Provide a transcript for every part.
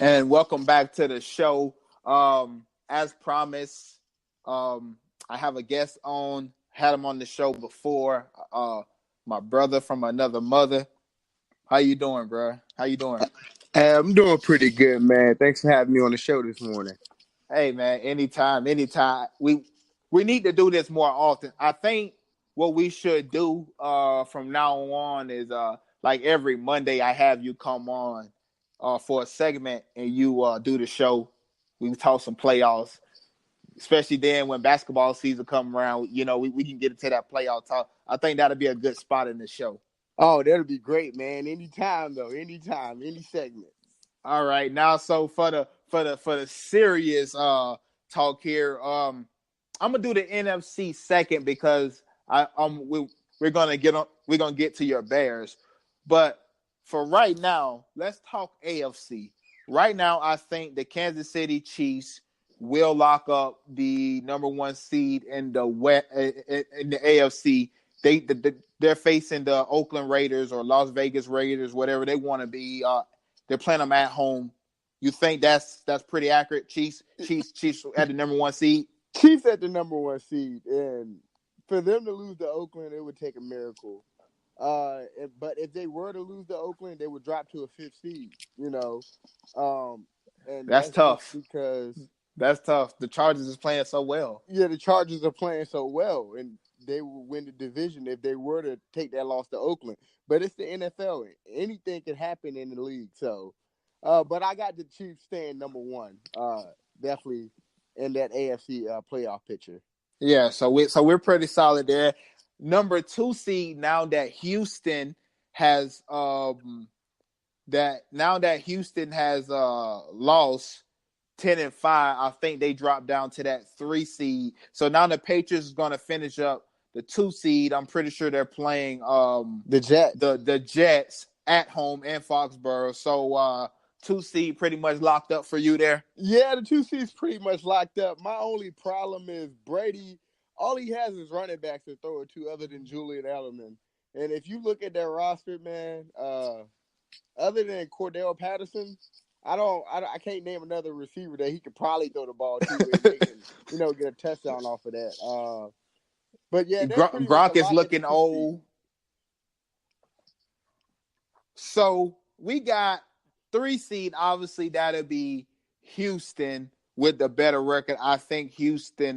And welcome back to the show. As promised, I have a guest on. Had him on the show before. My brother from another mother. How you doing, bro? How you doing? I'm doing pretty good, man. Thanks for having me on the show this morning. Hey, man. Anytime, anytime. We need to do this more often. I think what we should do from now on is like every Monday I have you come on for a segment and you do the show. We can talk some playoffs, especially then when basketball season come around. We can get into that playoff talk. I think that'll be a good spot in the show. Oh, that'll be great, man. Anytime though, anytime, any segment. All right, now so for the serious talk here, I'm gonna do the NFC second because we're gonna get to your Bears, but for right now, let's talk AFC. Right now, I think the Kansas City Chiefs will lock up the number one seed in the AFC. They're facing the Oakland Raiders or Las Vegas Raiders, whatever they want to be. They're playing them at home. You think that's pretty accurate? Chiefs at the number one seed. Chiefs at the number one seed, and for them to lose to Oakland, it would take a miracle. But if they were to lose to Oakland, they would drop to a fifth seed. And That's that's just tough. because That's tough. The Chargers is playing so well. yeah, the Chargers are playing so well, and they will win the division if they were to take that loss to Oakland. But it's the NFL; anything can happen in the league. So, but I got the Chiefs staying number one. Definitely in that AFC playoff picture. Yeah, so we're pretty solid there. Number two seed now that Houston has lost 10-5, I think they dropped down to that three seed. So now the Patriots is gonna finish up the two seed. I'm pretty sure they're playing The Jets. the Jets at home in Foxborough. So two seed pretty much locked up for you there. Yeah, the two seeds pretty much locked up. My only problem is Brady. All he has is running backs to throw it to, other than Julian Edelman. And if you look at their roster, man, other than Cordell Patterson, I can't name another receiver that he could probably throw the ball to and they can, get a touchdown off of that. But yeah, they're pretty much Gronk is looking old. So we got three seed. Obviously, that'll be Houston with the better record. I think Houston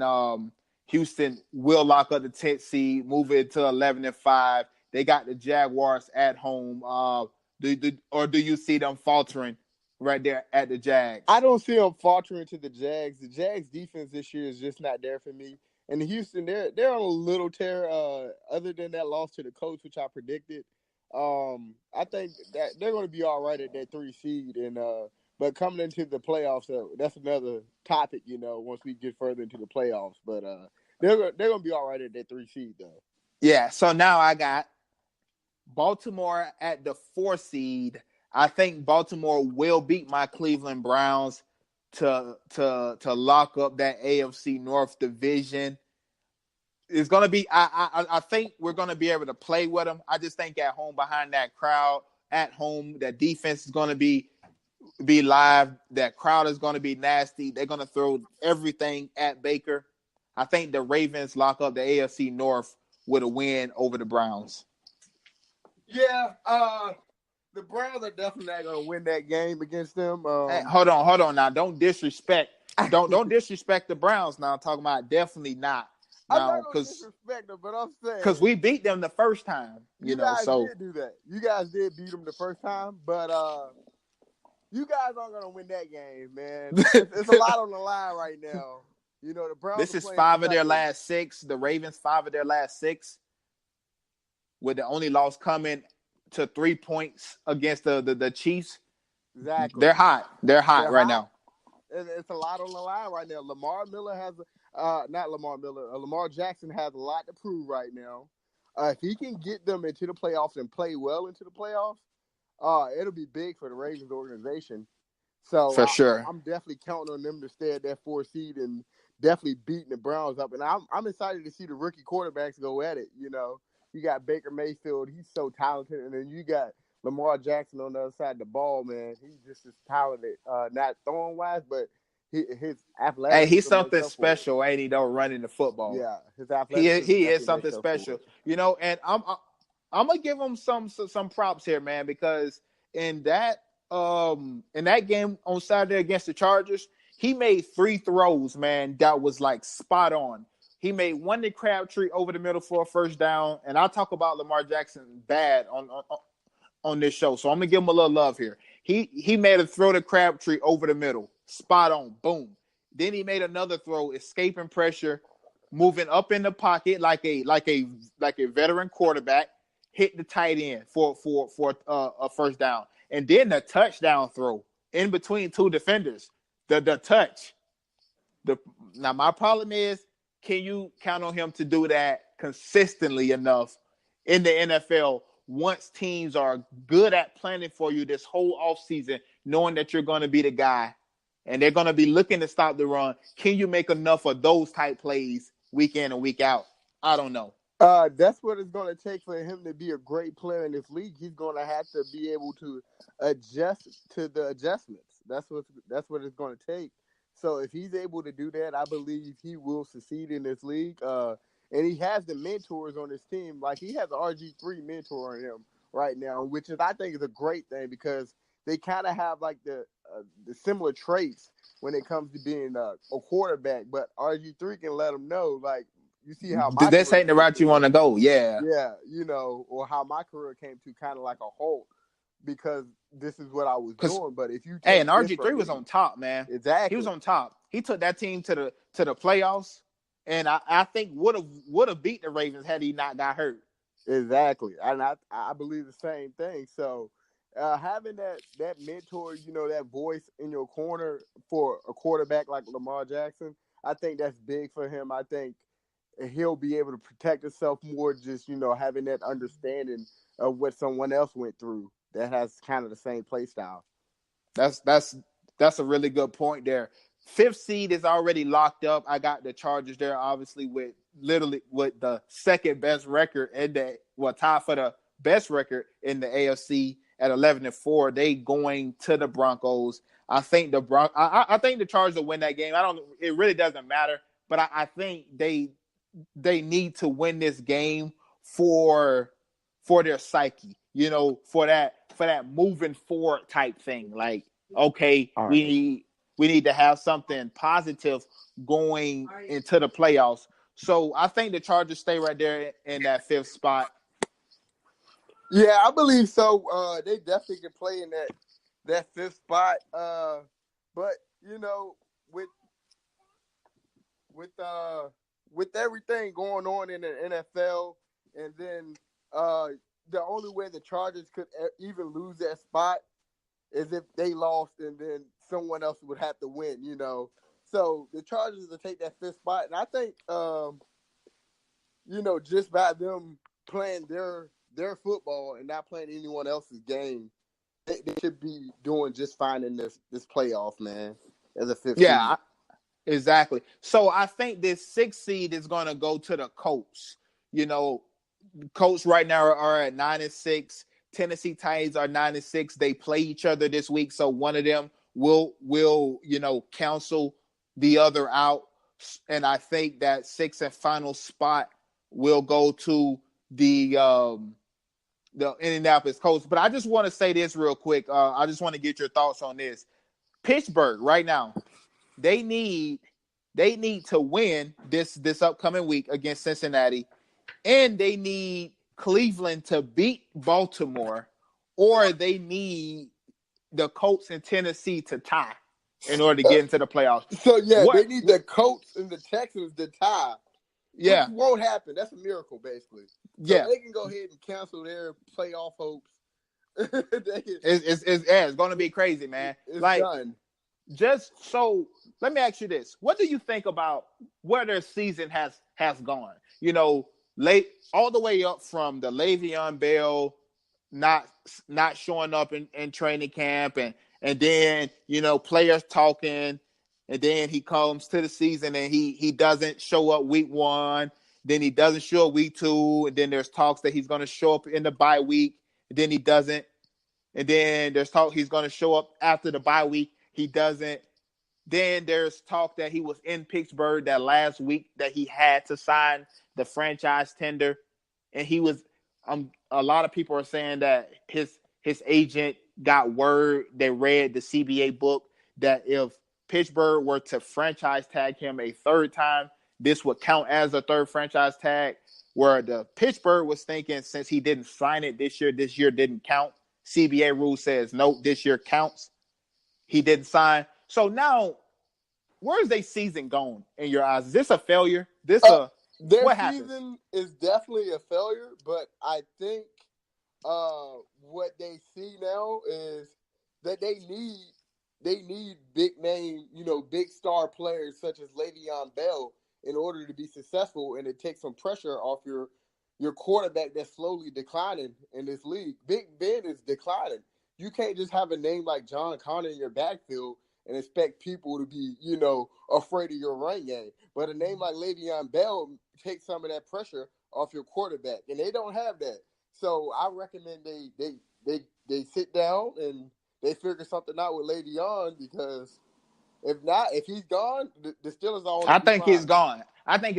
will lock up the 10th seed, move it to 11-5. They got the Jaguars at home. Do you see them faltering right there at the Jags? I don't see them faltering to the Jags. The Jags defense this year is just not there for me. And Houston, they're on a little tear. Other than that loss to the Colts, which I predicted, I think that they're going to be all right at that 3 seed. And but coming into the playoffs, that's another topic. Once we get further into the playoffs, but they're going to be all right at that 3 seed though. Yeah. So now I got Baltimore at the 4 seed. I think Baltimore will beat my Cleveland Browns to lock up that AFC North division. It's gonna be. I think we're gonna be able to play with them. I just think at home behind that crowd, at home, that defense is gonna be live. That crowd is gonna be nasty. They're gonna throw everything at Baker. I think the Ravens lock up the AFC North with a win over the Browns. Yeah, the Browns are definitely not going to win that game against them. Hey, hold on now. Don't disrespect. Don't disrespect the Browns now. I'm talking about definitely not. I'm not going to disrespect them, but I'm saying because we beat them the first time. You guys did do that. You guys did beat them the first time, but you guys aren't going to win that game, man. It's a lot on the line right now. The Browns. This is 5 of their last 6. The Ravens 5 of their last 6, with the only loss coming to 3 points against the Chiefs. Exactly. They're hot. They're hot right now. It's a lot on the line right now. Lamar Jackson has a lot to prove right now. If he can get them into the playoffs and play well into the playoffs, it'll be big for the Ravens organization. So for sure, I'm definitely counting on them to stay at that 4 seed and definitely beating the Browns up. And I'm excited to see the rookie quarterbacks go at it. You got Baker Mayfield. He's so talented. And then you got Lamar Jackson on the other side of the ball, man, he's just as talented, not throwing wise, but his Hey, he's athleticism makes something up for it. special, ain't he? Though running the football, Yeah, his he athleticism is definitely something makes up for special. it. And I'm gonna give him some props here, man, because in that game on Saturday against the Chargers, he made 3 throws, man, that was like spot on. He made one to Crabtree over the middle for a first down, and I'll talk about Lamar Jackson bad on this show, so I'm gonna give him a little love here. He made a throw to Crabtree over the middle, spot on, boom. Then he made another throw, escaping pressure, moving up in the pocket like a veteran quarterback, hit the tight end for a first down, and then the touchdown throw in between 2 defenders. The touch. Now my problem is, can you count on him to do that consistently enough in the NFL once teams are good at planning for you this whole offseason, knowing that you're going to be the guy and they're going to be looking to stop the run? Can you make enough of those type plays week in and week out? I don't know. That's what it's going to take for him to be a great player in this league. He's going to have to be able to adjust to the adjustments. That's what it's going to take. So if he's able to do that, I believe he will succeed in this league. And he has the mentors on his team. Like, he has an RG3 mentor on him right now, which is, I think, is a great thing because they kind of have like the similar traits when it comes to being a quarterback. But RG3 can let him know, like, you see how my This career ain't the came route you to, want to go. Yeah. yeah, or how my career came to kind of like a halt because this is what I was doing. But if you Hey, take and this RG3 from was me, on top, man. exactly, He was on top. He took that team to the playoffs, and I think would have beat the Ravens had he not got hurt. exactly, and I believe the same thing. So having that mentor, that voice in your corner for a quarterback like Lamar Jackson, I think that's big for him. I think he'll be able to protect himself more, just having that understanding of what someone else went through that has kind of the same play style. That's a really good point there. 5th seed is already locked up. I got the Chargers there, obviously, with the second best record and tied for the best record in the AFC at 11-4. They going to the Broncos. I think I think the Chargers will win that game. It really doesn't matter, but I think they need to win this game for their psyche, for that moving forward type thing. Like, okay, All right. we need to have something positive going into the playoffs. So I think the Chargers stay right there in that 5th spot. Yeah, I believe so. They definitely can play in that 5th spot. But with with with everything going on in the NFL, and then the only way the Chargers could even lose that spot is if they lost, and then someone else would have to win. So the Chargers will take that 5th spot, and I think just by them playing their football and not playing anyone else's game, they should be doing just fine in this playoff, man, as a 5th Yeah, seed. exactly. So I think this 6th seed is going to go to the Colts. Colts right now are at 9-6. Tennessee Titans are 9-6. They play each other this week, so one of them will cancel the other out. And I think that 6th and final spot will go to the Indianapolis Colts. But I just want to say this real quick. I just want to get your thoughts on this. Pittsburgh right now, they need to win this upcoming week against Cincinnati, and they need Cleveland to beat Baltimore, or they need the Colts and Tennessee to tie in order to get into the playoffs. So they need the Colts and the Texans to tie. Yeah, which won't happen. That's a miracle, basically. So yeah, they can go ahead and cancel their playoff hopes. it's going to be crazy, man. It's like done. Just so, let me ask you this: what do you think about where their season has gone? Late all the way up from the Le'Veon Bell not showing up in training camp, and then players talking, and then he comes to the season and he doesn't show up week 1, then he doesn't show up week 2, and then there's talks that he's going to show up in the bye week, and then he doesn't. And then there's talk he's going to show up after the bye week. He doesn't. Then there's talk that he was in Pittsburgh that last week that he had to sign the franchise tender, and he was. A lot of people are saying that his agent got word. They read the CBA book that if Pittsburgh were to franchise tag him a third time, this would count as a third franchise tag. Where the Pittsburgh was thinking since he didn't sign it this year didn't count. CBA rule says no, this year counts. He didn't sign. So now, where's their season going in your eyes? Is this a failure? Their what season is definitely a failure, but I think what they see now is that they need big name, big star players such as Le'Veon Bell in order to be successful, and it takes some pressure off your quarterback that's slowly declining in this league. Big Ben is declining. You can't just have a name like John Connor in your backfield and expect people to be, afraid of your run game. But a name like Le'Veon Bell takes some of that pressure off your quarterback, and they don't have that. So I recommend they sit down and they figure something out with Le'Veon, because if not, if he's gone, the Steelers are. I think he's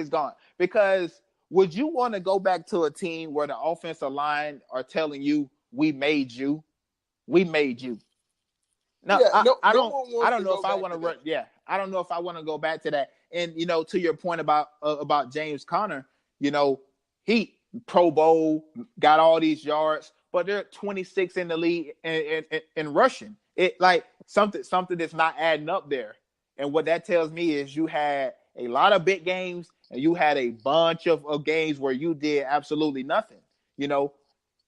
gone. Because would you want to go back to a team where the offensive line are telling you, "We made you"? We made you. No, yeah, I don't know if I want to. Yeah, I don't know if I want to go back to that. And to your point about James Conner, he Pro Bowl, got all these yards, but they're 26 in the league in rushing. It like something that's not adding up there. And what that tells me is you had a lot of big games and you had a bunch of games where you did absolutely nothing.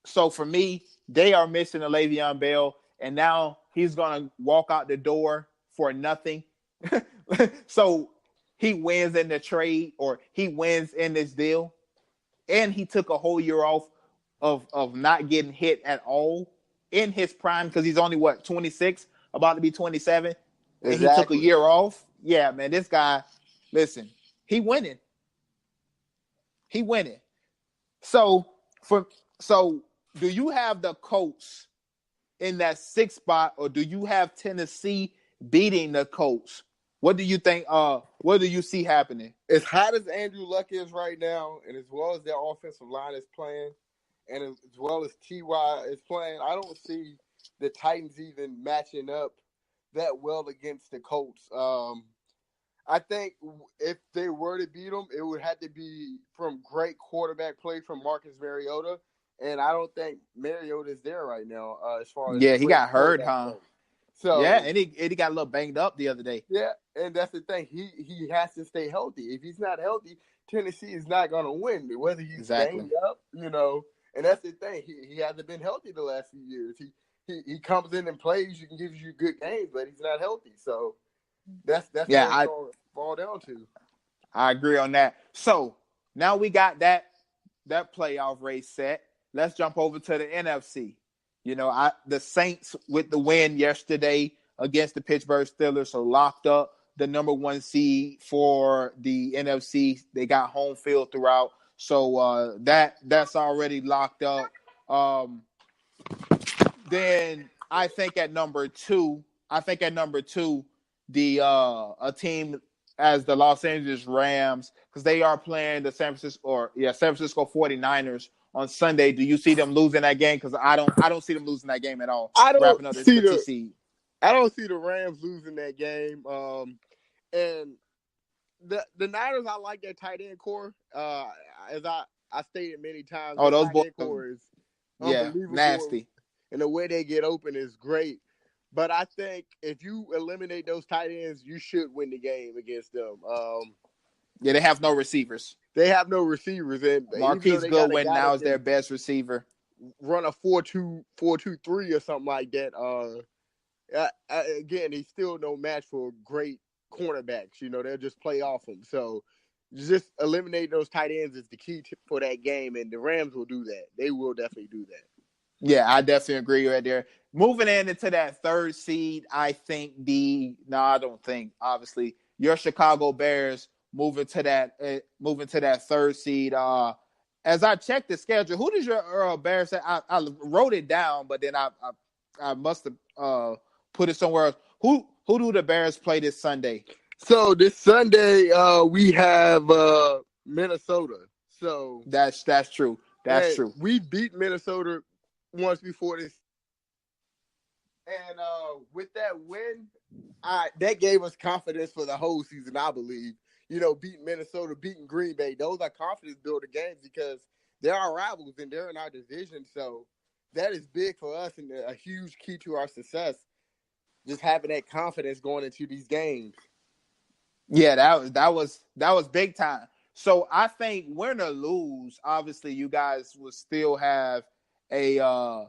So for me, they are missing a Le'Veon Bell, and now he's going to walk out the door for nothing. So he wins in the trade, or he wins in this deal, and he took a whole year off of not getting hit at all in his prime, because he's only, 26, about to be 27, and Exactly. He took a year off. Yeah, man, this guy, listen, he winning. So do you have the Colts in that sixth spot, or do you have Tennessee beating the Colts? What do you think? What do you see happening? As hot as Andrew Luck is right now, and as well as their offensive line is playing, and as well as T.Y. is playing, I don't see the Titans even matching up that well against the Colts. I think if they were to beat them, it would have to be from great quarterback play from Marcus Mariota, and I don't think Mariota is there right now. As far as he got hurt, huh? Play. So yeah, and he got a little banged up the other day. Yeah, and that's the thing. He has to stay healthy. If he's not healthy, Tennessee is not going to win. Whether he's banged up, and that's the thing. He hasn't been healthy the last few years. He comes in and plays. You can give you good games, but he's not healthy. So that's what it's fall down to. I agree on that. So now we got that playoff race set. Let's jump over to the NFC. The Saints with the win yesterday against the Pittsburgh Steelers, so locked up the number 1 seed for the NFC. They got home field throughout, so that's already locked up. Then I think at number two, the a team as the Los Angeles Rams, because they are playing the San Francisco 49ers on Sunday. Do you see them losing that game? Because I don't see them losing that game at all. I don't see the Rams losing that game. And the Niners, I like their tight end core. As I stated many times, those boys is unbelievable. Nasty. And the way they get open is great. But I think if you eliminate those tight ends, you should win the game against them. They have no receivers. And Marquise Goodwin now is their best receiver. Run a 4-2-3 or something like that. Again, he's still no match for great cornerbacks. They'll just play off him. So just eliminate those tight ends is the key for that game, and the Rams will do that. They will definitely do that. Yeah, I definitely agree right there. Moving into that third seed, I think I don't think, obviously, your Chicago Bears moving to that third seed. As I checked the schedule, who does your Bears say? I wrote it down, but then I I must have put it somewhere else. Who do the Bears play this Sunday? So this Sunday, we have Minnesota. So That's true. That's true. We beat Minnesota once before this, and with that win, that gave us confidence for the whole season. I believe, beating Minnesota, beating Green Bay, those are confidence builder games because they're our rivals and they're in our division. So that is big for us and a huge key to our success. Just having that confidence going into these games. Yeah, that was big time. So I think win or lose, obviously you guys will still have a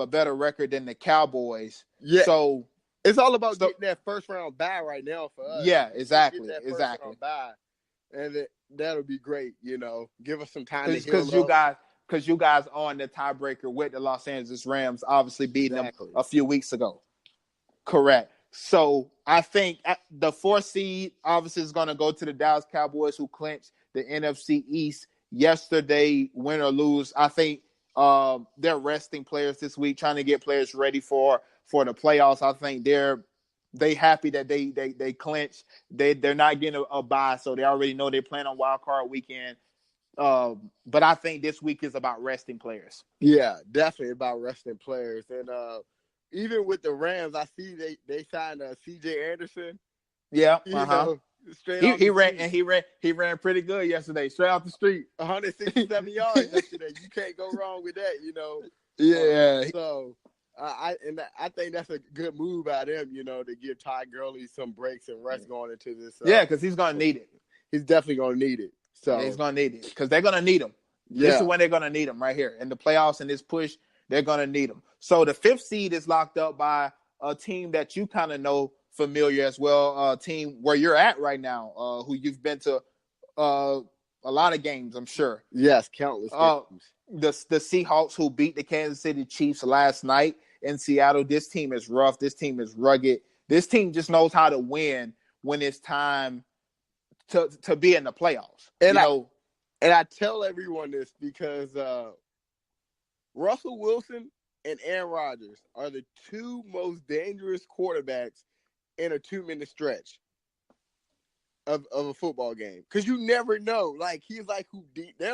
better record than the Cowboys. Yeah. So it's all about getting that first round bye right now for us. Yeah, exactly. Get that first round bye, and that'll be great. Give us some time to heal up. Because you guys on the tiebreaker with the Los Angeles Rams, obviously beating them a few weeks ago. Correct. So I think the 4th seed obviously is going to go to the Dallas Cowboys, who clinched the NFC East yesterday. Win or lose, I think they're resting players this week, trying to get players ready for the playoffs. I think they happy that they clinched. They're not getting a bye, so they already know they're playing on Wild Card Weekend. But I think this week is about resting players. Yeah, definitely about resting players. And even with the Rams, I see they signed C.J. Anderson. Yeah, He ran pretty good yesterday, straight off the street. 167 yards yesterday. You can't go wrong with that, Yeah. So I think that's a good move by them, to give Ty Gurley some breaks and rest going into this. Because he's gonna need it. He's definitely gonna need it. So he's gonna need it because they're gonna need him. Yeah. This is when they're gonna need him right here in the playoffs and this push. They're gonna need him. So the 5th seed is locked up by a team that you kind of know familiar as well. A team where you're at right now, who you've been to a lot of games, I'm sure. Yes, countless games. The Seahawks, who beat the Kansas City Chiefs last night in Seattle. This team is rough. This team is rugged. This team just knows how to win when it's time to be in the playoffs. And I tell everyone this because Russell Wilson and Aaron Rodgers are the 2 most dangerous quarterbacks in a 2-minute stretch of a football game. Because you never know. Like, they're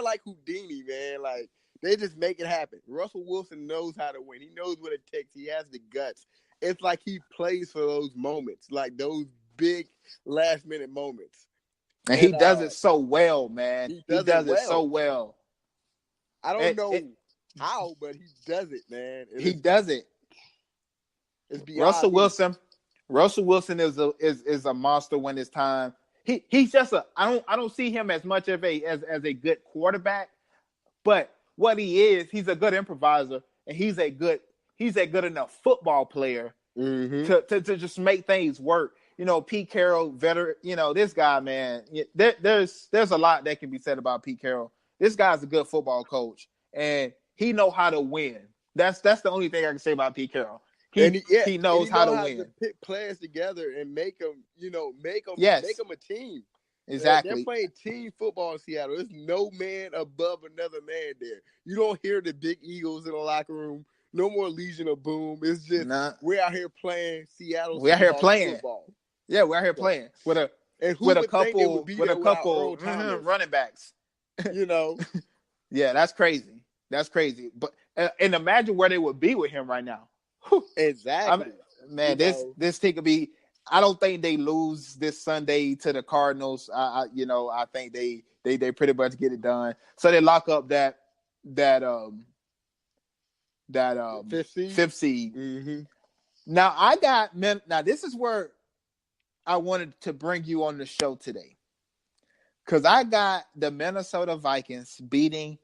like Houdini, man. Like, they just make it happen. Russell Wilson knows how to win. He knows what it takes. He has the guts. It's like he plays for those moments, like those big last-minute moments. And he does it so well, man. He does it so well. I don't know how, but he does it, man. He does it. It's beyond Russell Wilson is a monster when it's time. He's just I don't see him as much of a good quarterback, but what he is, he's a good improviser and he's a good enough football player to just make things work. Pete Carroll, veteran, this guy, man, there's a lot that can be said about Pete Carroll. This guy's a good football coach and he know how to win. That's the only thing I can say about Pete Carroll. He knows how to win. To pick players together and make them a team. Exactly. They're playing team football in Seattle. There's no man above another man there. You don't hear the big egos in the locker room. No more Legion of Boom. It's just we're out here playing Seattle. We're out here playing football. Yeah, we're out here playing with a couple running backs. Yeah, that's crazy. That's crazy. But and imagine where they would be with him right now. Exactly. This thing could be. I don't think they lose this Sunday to the Cardinals. I think they pretty much get it done. So they lock up that 5th seed. Mm-hmm. Now this is where I wanted to bring you on the show today. Because I got the Minnesota Vikings beating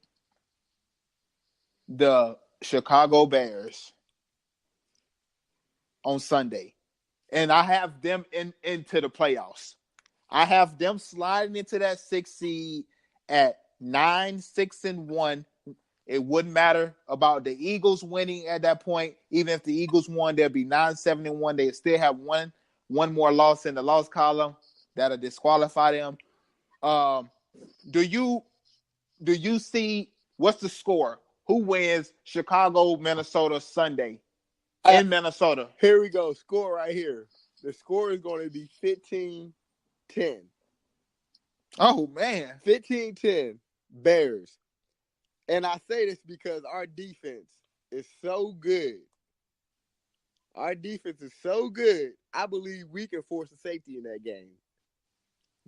the Chicago Bears on Sunday. And I have them into the playoffs. I have them sliding into that 6th seed at 9-6-1. It wouldn't matter about the Eagles winning at that point. Even if the Eagles won, they'll be 9-7-1. They still have one more loss in the loss column that'll disqualify them. Do you see what's the score? Who wins Chicago, Minnesota Sunday Uh, in Minnesota? Here we go. Score right here. The score is going to be 15-10. Oh, man. 15-10 Bears. And I say this because our defense is so good. Our defense is so good. I believe we can force a safety in that game.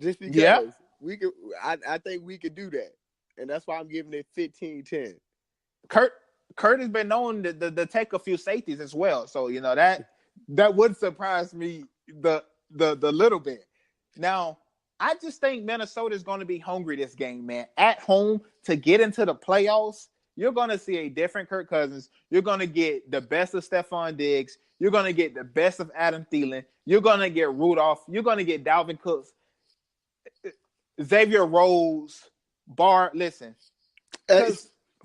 Just because we could, I think we could do that. And that's why I'm giving it 15-10. Kurt has been known to take a few safeties as well. So, that would surprise me the little bit. Now, I just think Minnesota is going to be hungry this game, man. At home to get into the playoffs, you're going to see a different Kirk Cousins. You're going to get the best of Stephon Diggs. You're going to get the best of Adam Thielen. You're going to get Rudolph. You're going to get Dalvin Cook, Xavier Rhodes, listen,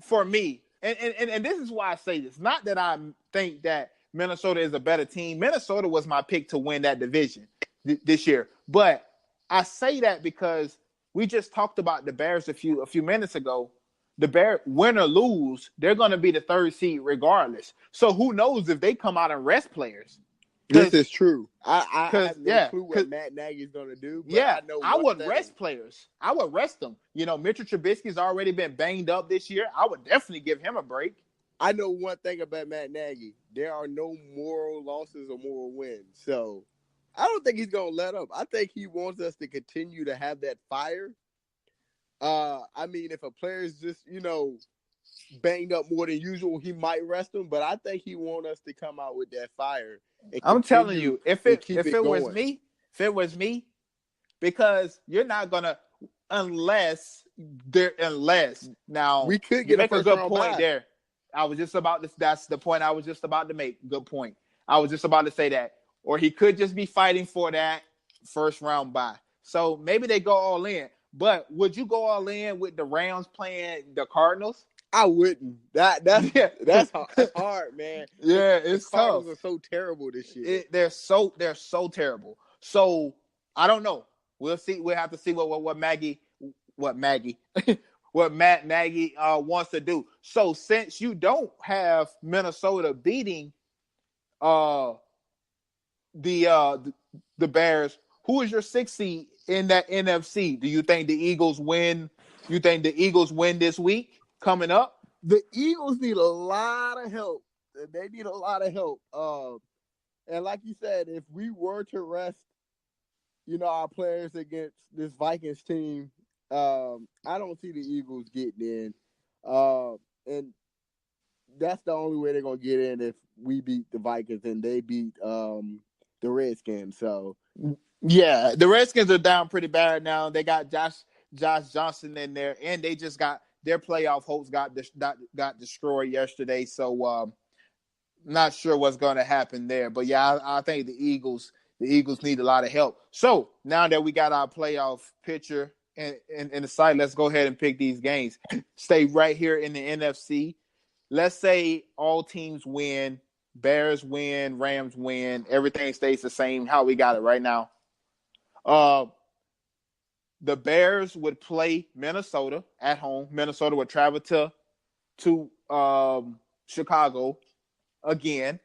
for me, and this is why I say this. Not that I think that Minnesota is a better team. Minnesota was my pick to win that division this year. But I say that because we just talked about the Bears a few minutes ago. The Bears, win or lose, they're going to be the third seed regardless. So who knows if they come out and rest players? This is true. I have no clue what Matt Nagy's going to do. But I would rest players. I would rest them. Mitchell Trubisky's already been banged up this year. I would definitely give him a break. I know one thing about Matt Nagy. There are no moral losses or moral wins. So I don't think he's going to let up. I think he wants us to continue to have that fire. I mean, if a player is just, banged up more than usual, he might rest him. But I think he wants us to come out with that fire. I'm telling you, if it was me, because you're not gonna unless now we could get make a good point back. there. That's the point I was just about to make. Good point. I was just about to say that. Or he could just be fighting for that first round bye. So maybe they go all in. But would you go all in with the Rams playing the Cardinals? I wouldn't. That's hard, man. Yeah, it's the Cardinals are so terrible this year. They're so terrible. So I don't know. We'll see. We'll have to see what Matt Nagy wants to do. So since you don't have Minnesota beating the Bears, who is your sixth seed in that NFC? Do you think the Eagles win? You think the Eagles win this week coming up? The Eagles need a lot of help. They need a lot of help. And like you said, if we were to rest, our players against this Vikings team, I don't see the Eagles getting in. And that's the only way they're going to get in if we beat the Vikings and they beat the Redskins. So, yeah, the Redskins are down pretty bad now. They got Josh Johnson in there, and they just got their playoff hopes got destroyed yesterday. So, not sure what's going to happen there. But yeah, I think the Eagles need a lot of help. So now that we got our playoff picture in the site, let's go ahead and pick these games. Stay right here in the NFC. Let's say all teams win, Bears win, Rams win, everything stays the same. How we got it right now. The Bears would play Minnesota at home. Minnesota would travel to Chicago again.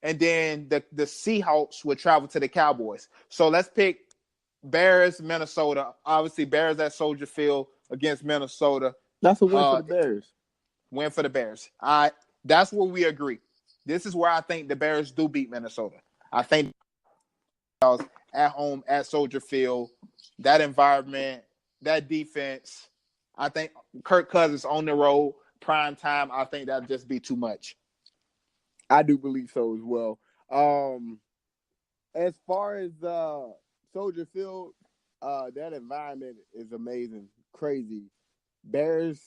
And then the Seahawks would travel to the Cowboys. So let's pick Bears, Minnesota. Obviously, Bears at Soldier Field against Minnesota. That's a win for the Bears. Win for the Bears. That's where we agree. This is where I think the Bears do beat Minnesota. I think at home at Soldier Field, that environment, that defense, I think Kirk Cousins on the road, prime time, I think that'd just be too much. I do believe so as well. As far as Soldier Field, that environment is amazing, crazy. Bears,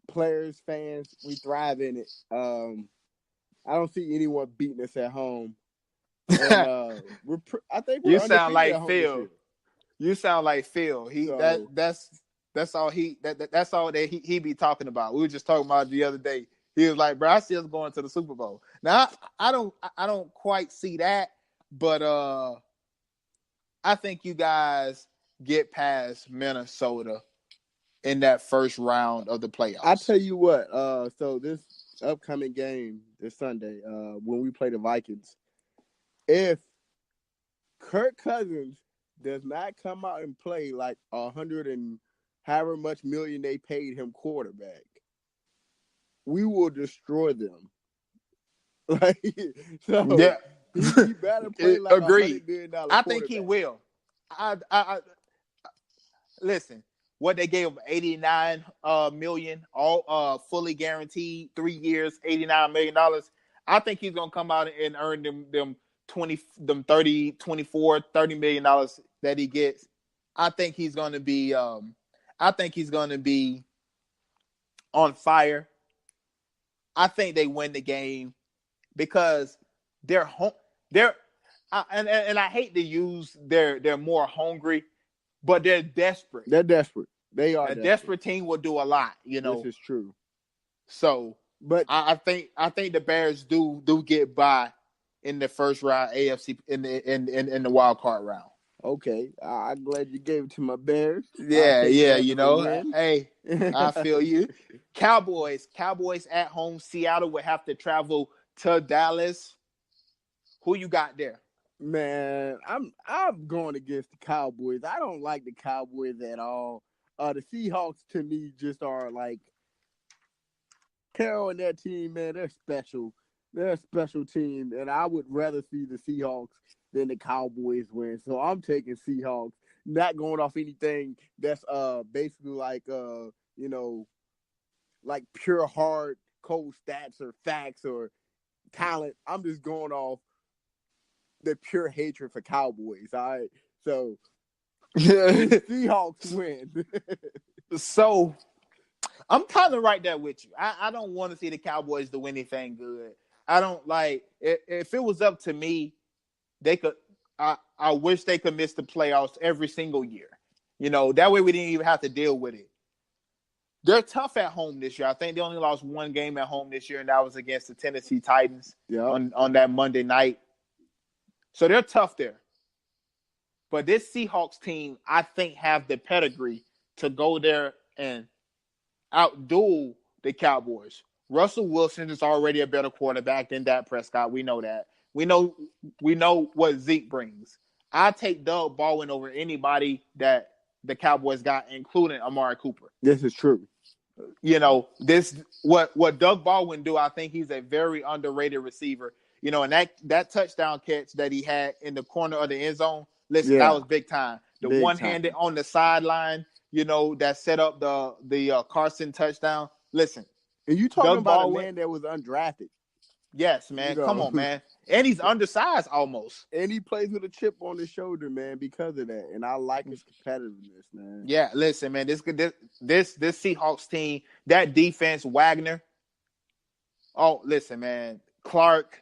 players, fans, we thrive in it. I don't see anyone beating us at home. And, I think you sound like Phil. You sound like Phil. That's all that he be talking about. We were just talking about it the other day. He was like, bro, I see us going to the Super Bowl. Now I don't quite see that, but I think you guys get past Minnesota in that first round of the I playoffs. tell you what. So this upcoming game this Sunday, when we play the Vikings, if Kirk Cousins does not come out and play like 100 and however much million they paid him quarterback, we will destroy them. Like, so Yeah, he better play like agreed. $100 million I think he quarterback. will. I listen. What they gave him 89 million, all fully guaranteed, 3 years, $89 million. I think he's gonna come out and earn them 20, them 30, 24, $30 million that he gets. I think he's gonna be on fire. I think they win the game because they're home. And I hate to use they're more hungry, but they're desperate. They're desperate. They are A desperate. desperate team will do a lot, This is true. So, but I think the Bears do get by in the first round AFC in the wild card round. Okay, I'm glad you gave it to my Bears. Yeah, hey, I feel you. Cowboys at home. Seattle would have to travel to Dallas. Who you got there? Man, I'm going against the Cowboys. I don't like the Cowboys at all. The Seahawks to me just are like Carroll and that team, man. They're special. They're a special team, and I would rather see the Seahawks than the Cowboys win. So I'm taking Seahawks. Not going off anything that's basically like like pure hard cold stats or facts or talent. I'm just going off the pure hatred for Cowboys. All right, so Seahawks win. So I'm kind of right there with you. I don't want to see the Cowboys do anything good. I don't like if it was up to me, they could. I wish they could miss the playoffs every single year. That way we didn't even have to deal with it. They're tough at home this year. I think they only lost one game at home this year, and that was against the Tennessee Titans on that Monday night. So they're tough there. But this Seahawks team, I think, have the pedigree to go there and outduel the Cowboys. Russell Wilson is already a better quarterback than Dak Prescott. We know that. We know what Zeke brings. I take Doug Baldwin over anybody that the Cowboys got, including Amari Cooper. This is true. What Doug Baldwin do, I think he's a very underrated receiver. And that touchdown catch that he had in the corner of the end zone, listen, that was big time. The big one-handed time on the sideline, that set up the Carson touchdown. Listen, and you talking Doug about Baldwin, a man that was undrafted. Yes, man. Come on, man. And he's undersized almost. And he plays with a chip on his shoulder, man, because of that. And I like his competitiveness, man. Yeah, listen, man. This Seahawks team, that defense, Wagner. Oh, listen, man. Clark.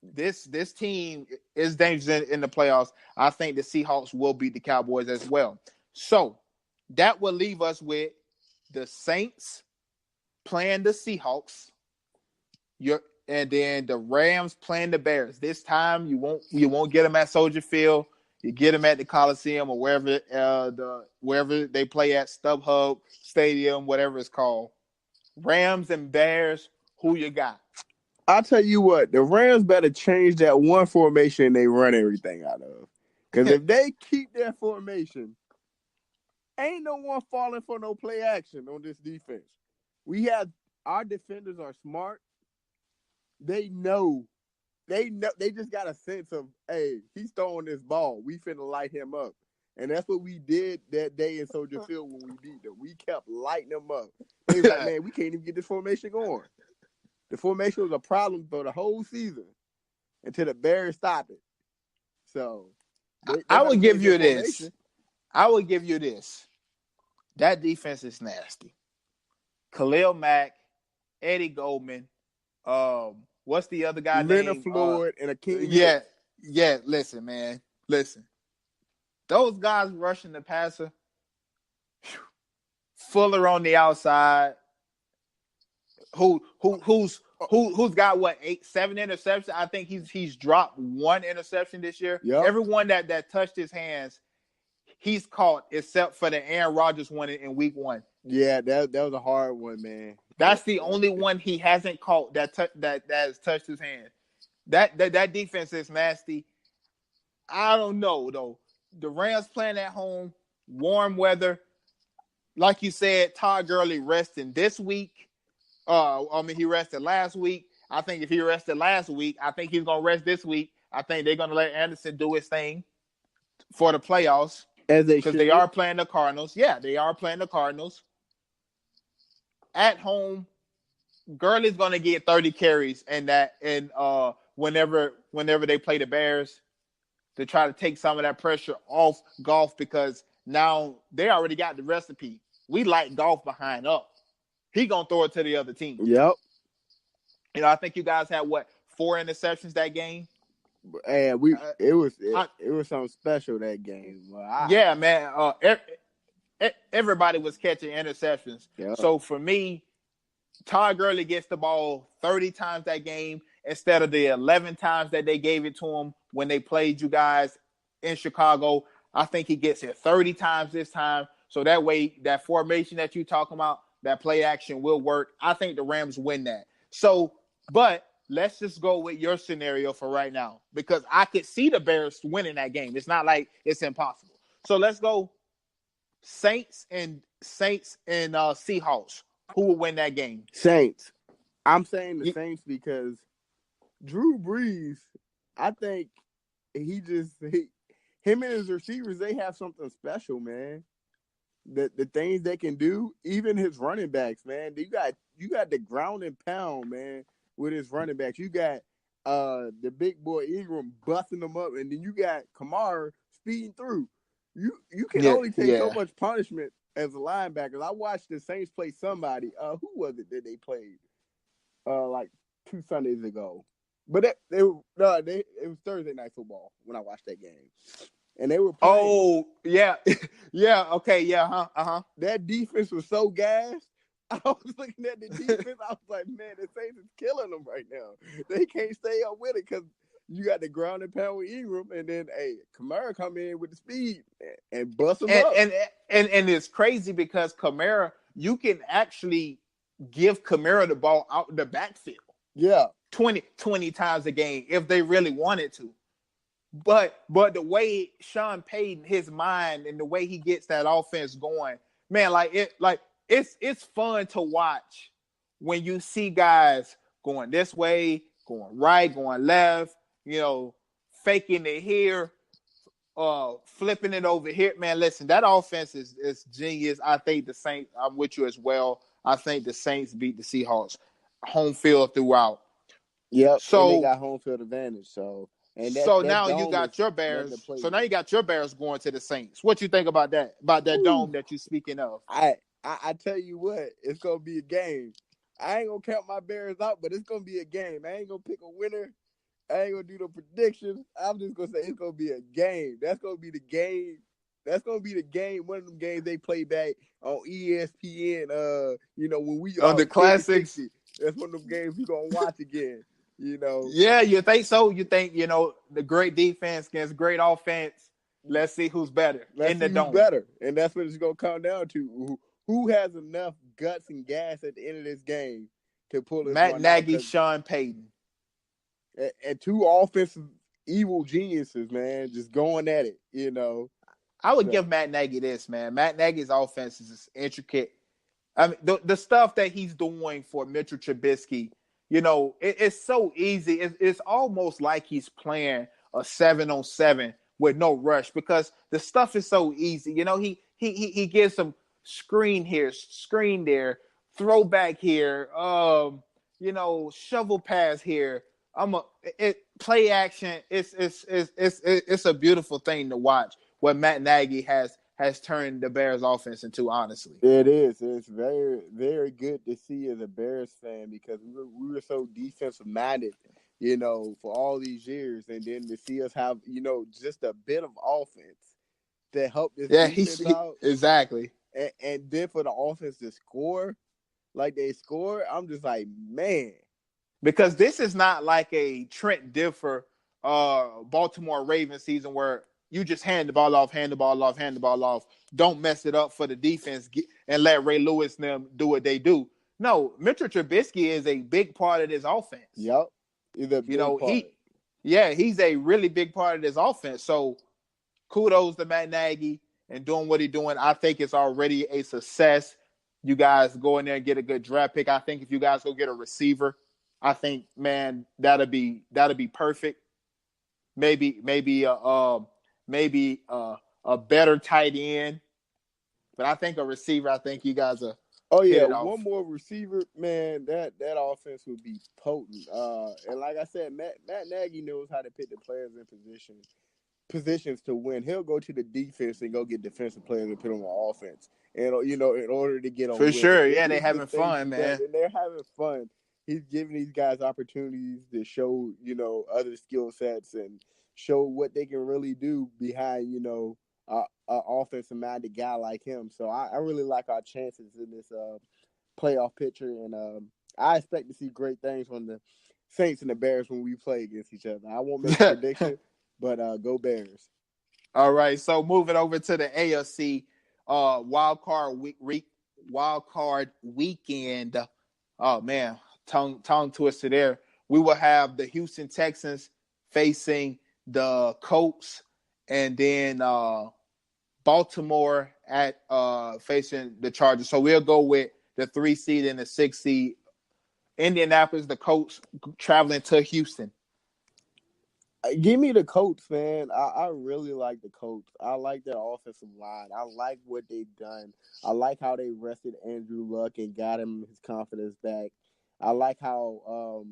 This team is dangerous in the playoffs. I think the Seahawks will beat the Cowboys as well. So that will leave us with the Saints playing the Seahawks. And then the Rams playing the Bears. This time you won't get them at Soldier Field. You get them at the Coliseum or wherever they play at, StubHub Stadium, whatever it's called. Rams and Bears. Who you got? I'll tell you what. The Rams better change that one formation they run everything out of. Because if they keep that formation, ain't no one falling for no play action on this defense. Our defenders are smart. They know. They just got a sense of, hey, he's throwing this ball. We finna light him up. And that's what we did that day in Soldier Field when we beat them. We kept lighting them up. They was like, man, we can't even get this formation going. The formation was a problem for the whole season until the Bears stopped it. So I would give you this. That defense is nasty. Khalil Mack, Eddie Goldman, what's the other guy Leonard named? Floyd and Akeem. Yeah. Listen, man. Listen. Those guys rushing the passer. Fuller on the outside. Who's got what 7 interceptions? I think he's dropped 1 interception this year. Yep. Everyone that touched his hands, he's caught, except for the Aaron Rodgers one in week 1. Yeah, that was a hard one, man. That's the only one he hasn't caught that has touched his hand. That defense is nasty. I don't know though. The Rams playing at home, warm weather. Like you said, Todd Gurley resting this week. He rested last week. I think if he rested last week, I think he's gonna rest this week. I think they're gonna let Anderson do his thing for the playoffs. As they because they are playing the Cardinals. Yeah, they are playing the Cardinals. At home, Gurley's gonna get 30 carries whenever they play the Bears to try to take some of that pressure off Goff because now they already got the recipe. We like Goff behind up. He gonna throw it to the other team. Yep. I think you guys had 4 interceptions that game. And it was something special that game. Yeah, man. Everybody was catching interceptions. Yep. So for me, Todd Gurley gets the ball 30 times that game instead of the 11 times that they gave it to him when they played you guys in Chicago. I think he gets it 30 times this time. So that way, that formation that you're talking about, that play action will work. I think the Rams win that. So, but let's just go with your scenario for right now because I could see the Bears winning that game. It's not like it's impossible. So let's go Saints and Seahawks. Who will win that game? Saints. I'm saying the Saints because Drew Brees, I think him and his receivers, they have something special, man. The things they can do, even his running backs, man. You got the ground and pound, man, with his running backs. You got the big boy Ingram busting them up, and then you got Kamara speeding through. You can only take so much punishment as a linebacker. I watched the Saints play somebody. Who was it that they played? Like 2 Sundays ago. But it was Thursday Night Football when I watched that game. And they were playing. Oh, yeah. Yeah, okay, yeah, That defense was so gassed. I was looking at the defense. I was like, man, the Saints is killing them right now. They can't stay up with it because you got the ground and pound with Ingram, and then Kamara come in with the speed and bust them up. And it's crazy because Kamara, you can actually give Kamara the ball out the backfield. Yeah. 20 times a game if they really wanted to. But the way Sean Payton, his mind and the way he gets that offense going, man, it's fun to watch when you see guys going this way, going right, going left, faking it here, flipping it over here. Man, listen, that offense is genius. I think the Saints, I'm with you as well. I think the Saints beat the Seahawks home field throughout. Yep. So they got home field advantage. So now you got your Bears. So now you got your Bears going to the Saints. What you think about that? About that dome that you're speaking of? I tell you what, it's gonna be a game. I ain't gonna count my Bears out, but it's gonna be a game. I ain't gonna pick a winner. I ain't gonna do no predictions. I'm just gonna say it's gonna be a game. That's gonna be the game. That's gonna be the game. One of them games they play back on ESPN. When we on the classics. That's one of them games we gonna watch again. Yeah, you think so? You think the great defense against great offense? Let's see who's better in the dome. Better, and that's what it's gonna come down to. Who has enough guts and gas at the end of this game to pull this Matt one Nagy, out? Sean Payton, and 2 offensive evil geniuses, man, just going at it. I would give Matt Nagy this, man. Matt Nagy's offense is intricate. I mean, the stuff that he's doing for Mitchell Trubisky. It's so easy. It's almost like he's playing a 7-on-7 with no rush because the stuff is so easy. He gives some screen here, screen there, throwback here, shovel pass here. Play action. It's a beautiful thing to watch what Matt Nagy has turned the Bears offense into, honestly. It is. It's very, very good to see as a Bears fan because we were so defensive minded, for all these years. And then to see us have, just a bit of offense to help this defense out. Exactly. And then for the offense to score like they score, I'm just like, man. Because this is not like a Trent Dilfer Baltimore Ravens season where you just hand the ball off, hand the ball off, hand the ball off. Don't mess it up for the defense and let Ray Lewis and them do what they do. No, Mitchell Trubisky is a big part of this offense. Yep. He's a big part. He's a really big part of this offense. So kudos to Matt Nagy and doing what he's doing. I think it's already a success. You guys go in there and get a good draft pick. I think if you guys go get a receiver, I think, man, that'll be perfect. Maybe a better tight end, but I think a receiver. I think you guys are. Oh yeah, one more receiver, man. That offense would be potent. And like I said, Matt Nagy knows how to put the players in positions to win. He'll go to the defense and go get defensive players and put them on offense. And in order to get on. For sure, yeah, they're having fun, man. And they're having fun. He's giving these guys opportunities to show, other skill sets and show what they can really do behind, an offensive-minded guy like him. So I really like our chances in this playoff picture, and I expect to see great things from the Saints and the Bears when we play against each other. I won't make a prediction, but go Bears. All right, so moving over to the AFC wild card weekend. Oh man, tongue twister there. We will have the Houston Texans facing the Colts, and then Baltimore at facing the Chargers. So we'll go with the 3 seed and the 6 seed. Indianapolis, the Colts traveling to Houston. Give me the Colts, man. I really like the Colts. I like their offensive line. I like what they've done. I like how they rested Andrew Luck and got him his confidence back. I like how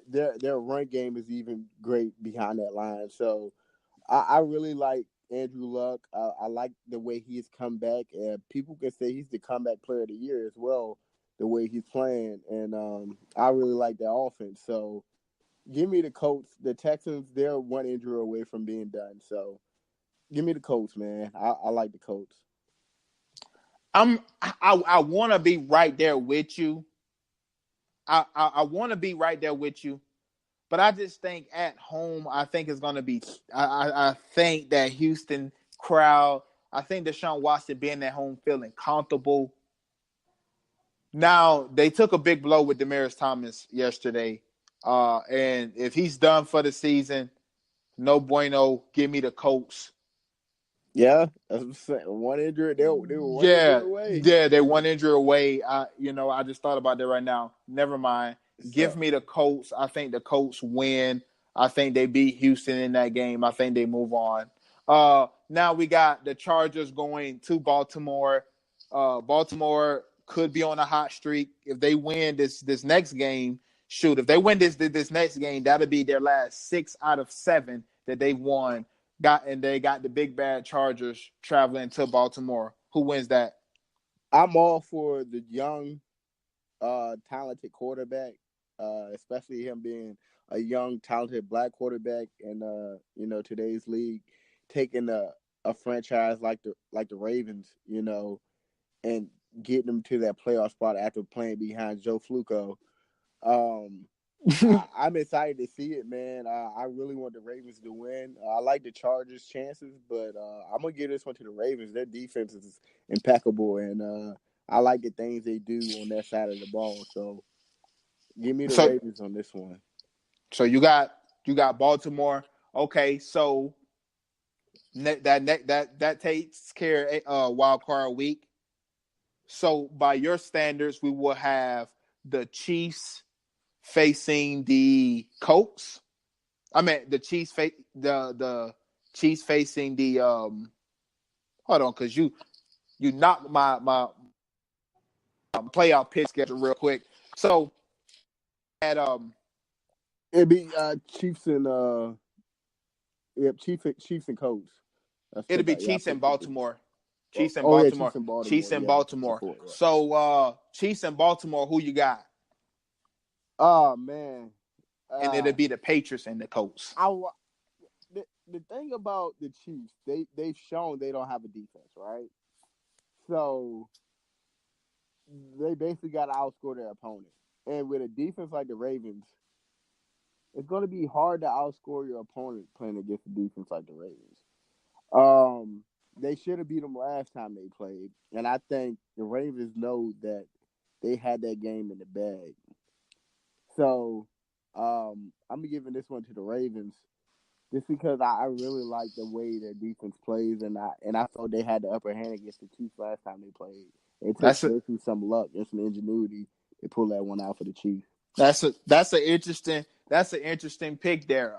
their run game is even great behind that line. So I really like Andrew Luck. I like the way he's come back. People can say he's the comeback player of the year as well, the way he's playing. And I really like their offense. So give me the Colts. The Texans, they're one injury away from being done. So give me the Colts, man. I like the Colts. I want to be right there with you. I want to be right there with you, but I just think at home, I think it's going to be. I think that Houston crowd. I think Deshaun Watson being at home feeling comfortable. Now they took a big blow with Demaryius Thomas yesterday, and if he's done for the season, no bueno. Give me the Colts. Yeah, one injury. They were one injury away. Yeah, they're one injury away. I just thought about that right now. Never mind. Give me the Colts. I think the Colts win. I think they beat Houston in that game. I think they move on. Now we got the Chargers going to Baltimore. Baltimore could be on a hot streak. If they win this next game, shoot. If they win this next game, that'll be their last 6 out of 7 that they've won. They got the big bad Chargers traveling to Baltimore. Who wins that? I'm all for the young, talented quarterback, especially him being a young, talented black quarterback in today's league, taking a franchise like the Ravens, and getting them to that playoff spot after playing behind Joe Flacco. I'm excited to see it, man. I really want the Ravens to win. I like the Chargers' chances, but I'm going to give this one to the Ravens. Their defense is impeccable, and I like the things they do on that side of the ball. So give me the Ravens on this one. So you got Baltimore. Okay, so that takes care of wild card week. So by your standards, we will have the Chiefs facing the Colts. I mean the Chiefs the Chiefs facing the hold on, because you knocked my playoff pitch schedule real quick. So at it'd be Chiefs and Chiefs and Colts. It'll be Chiefs and Baltimore. Chiefs and Baltimore. Chiefs and Baltimore. So Chiefs and Baltimore, who you got? Oh man. And it'll be the Patriots and the Colts. The thing about the Chiefs, they've shown they don't have a defense, right? So they basically got to outscore their opponent. And with a defense like the Ravens, it's going to be hard to outscore your opponent playing against a defense like the Ravens. They should have beat them last time they played, and I think the Ravens know that they had that game in the bag. So, I'm giving this one to the Ravens just because I really like the way their defense plays, and I thought they had the upper hand against the Chiefs last time they played. It took That's a basically some luck and some ingenuity to pull that one out for the Chiefs. that's an interesting pick there.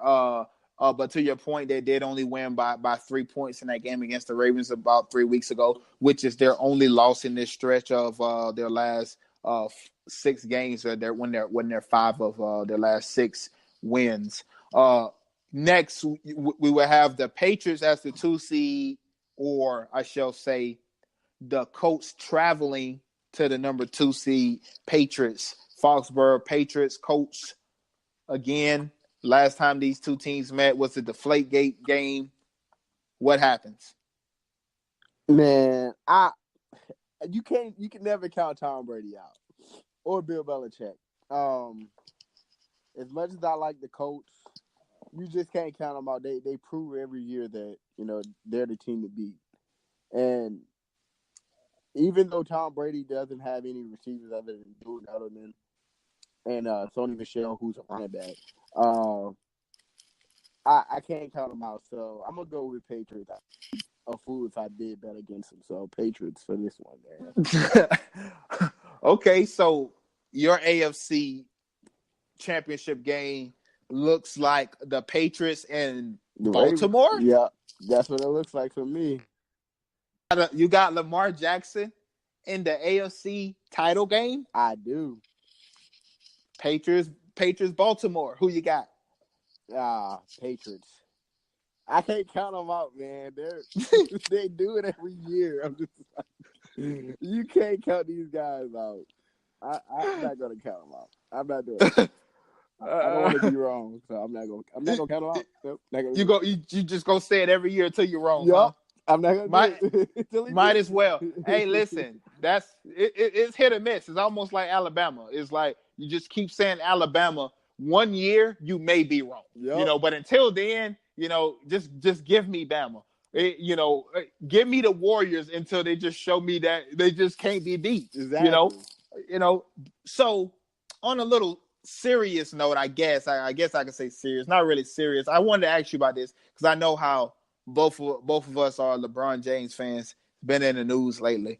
But to your point, they did only win by 3 points in that game against the Ravens about 3 weeks ago, which is their only loss in this stretch of their last 6 games. Or when they're 5 of their last 6 wins. Next, we will have the Patriots as the 2 seed, or I shall say, the Colts traveling to the number 2 seed Patriots. Foxborough Patriots, Colts again. Last time these two teams met was the Deflategate game. What happens? Man, you can never count Tom Brady out or Bill Belichick. As much as I like the Colts, you just can't count them out. They prove every year that they're the team to beat. And even though Tom Brady doesn't have any receivers other than Jordan Edelman and Sony Michel, who's a running back, I can't count them out. So I'm gonna go with Patriots. A fool if I did bet against them. So Patriots for this one, man. Okay, so your AFC championship game looks like the Patriots and Baltimore. Ravens. Yeah, that's what it looks like for me. You got Lamar Jackson in the AFC title game. I do. Patriots, Baltimore. Who you got? Patriots. I can't count them out, man. They do it every year. I'm just like, you can't count these guys out. I'm not gonna count them out. I'm not doing it. I don't want to be wrong, so I'm not gonna count them out. Nope, you just gonna say it every year until you're wrong. Yep. Huh? I'm not gonna do it. Might as well. Hey, listen, it's hit or miss. It's almost like Alabama. It's like you just keep saying Alabama. One year you may be wrong, yep. But until then, just give me Bama. Give me the Warriors until they just show me that they just can't be beat. Exactly. So on a little serious note, I guess I could say serious, not really serious. I wanted to ask you about this because I know how both of us are LeBron James fans. Been in the news lately.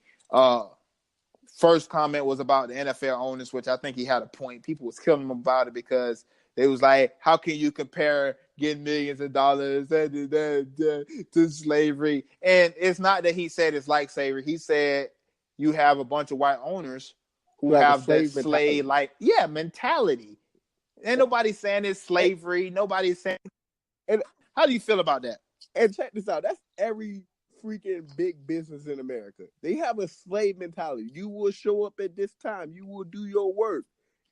First comment was about the NFL owners, which I think he had a point. People was killing him about it because they was like, how can you compare getting millions of dollars to slavery? And it's not that he said it's like slavery. He said you have a bunch of white owners who have that slave mentality. Ain't nobody saying it's slavery. Nobody's saying. And how do you feel about that? And check this out. That's every freaking big business in America. They have a slave mentality. You will show up at this time. You will do your work,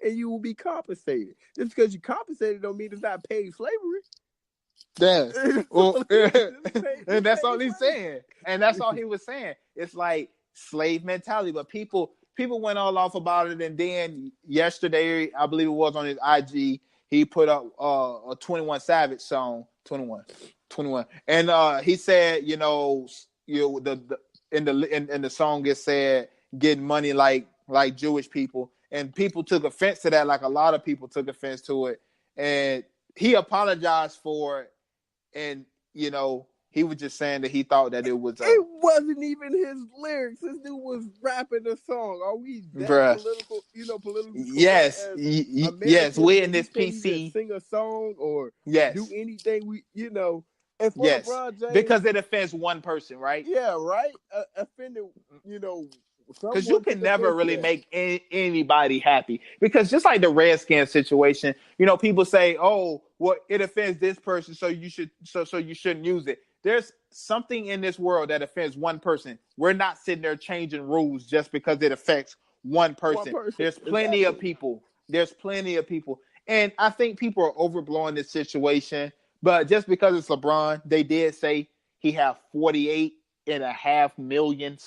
and you will be compensated. Just because you compensated don't mean it's not paid slavery. Yeah. And that's all he's saying. And that's all he was saying. It's like slave mentality. But people went all off about it. And then yesterday, I believe it was on his IG, he put up a 21 Savage song, 21. And he said, in the song it said getting money like Jewish people, and people took offense to that. Like a lot of people took offense to it, and he apologized for it. And he was just saying that he thought that it was. It wasn't even his lyrics. This dude was rapping a song. Are we that political? Political. Yes, yes. We in this PC sing a song or do anything. And for yes, LeBron James, because it offends one person, right? Yeah, right. Offended, because you can never really make anybody happy. Because just like the Redskins situation, people say, "Oh, well, it offends this person, so you shouldn't use it." There's something in this world that offends one person. We're not sitting there changing rules just because it affects one person. There's plenty of people. And I think people are overblowing this situation. But just because it's LeBron, they did say he have 48.5 million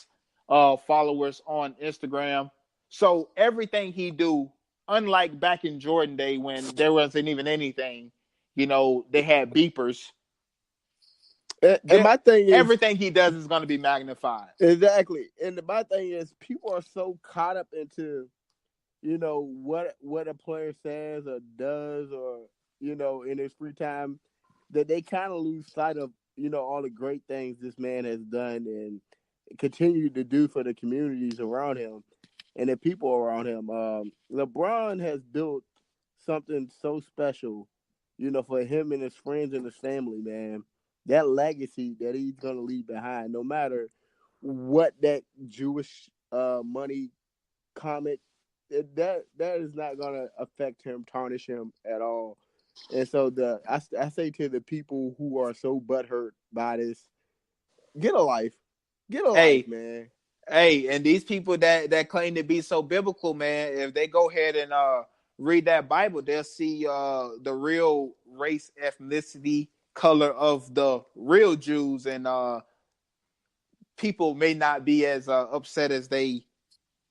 followers on Instagram. So everything he do, unlike back in Jordan Day when there wasn't even anything, they had beepers. And my thing is, everything he does is going to be magnified. Exactly. And my thing is, people are so caught up into, what a player says or does, or in his free time, that they kind of lose sight of all the great things this man has done and continue to do for the communities around him and the people around him. LeBron has built something so special, for him and his friends and his family, man. That legacy that he's gonna leave behind, no matter what that Jewish money comment, that is not gonna affect him, tarnish him at all. And so I say to the people who are so butthurt by this, get a life, man. Hey, and these people that claim to be so biblical, man, if they go ahead and read that Bible, they'll see the real race, ethnicity, color of the real Jews, and people may not be as upset as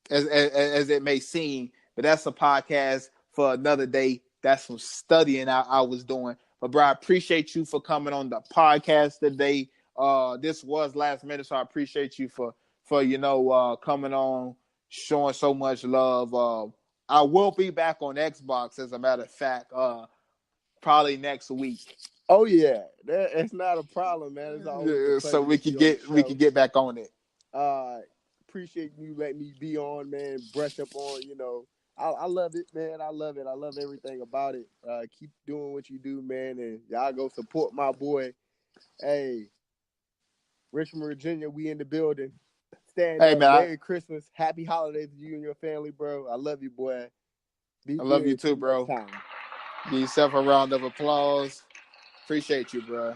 as it may seem. But that's a podcast for another day. That's some studying I was doing. But bro, I appreciate you for coming on the podcast today. This was last minute, so I appreciate you for coming on, showing so much love. I will be back on Xbox, as a matter of fact, probably next week. Oh yeah, it's not a problem, man. It's always so we can get back on it. Appreciate you letting me be on, man. Brush up on, I love it, man. I love it. I love everything about it. Keep doing what you do, man, and y'all go support my boy. Hey, Richmond, Virginia, we in the building. Stand up. Man, Merry Christmas. Happy holidays to you and your family, bro. I love you, boy. I love you too, bro. Give yourself a round of applause. Appreciate you, bro.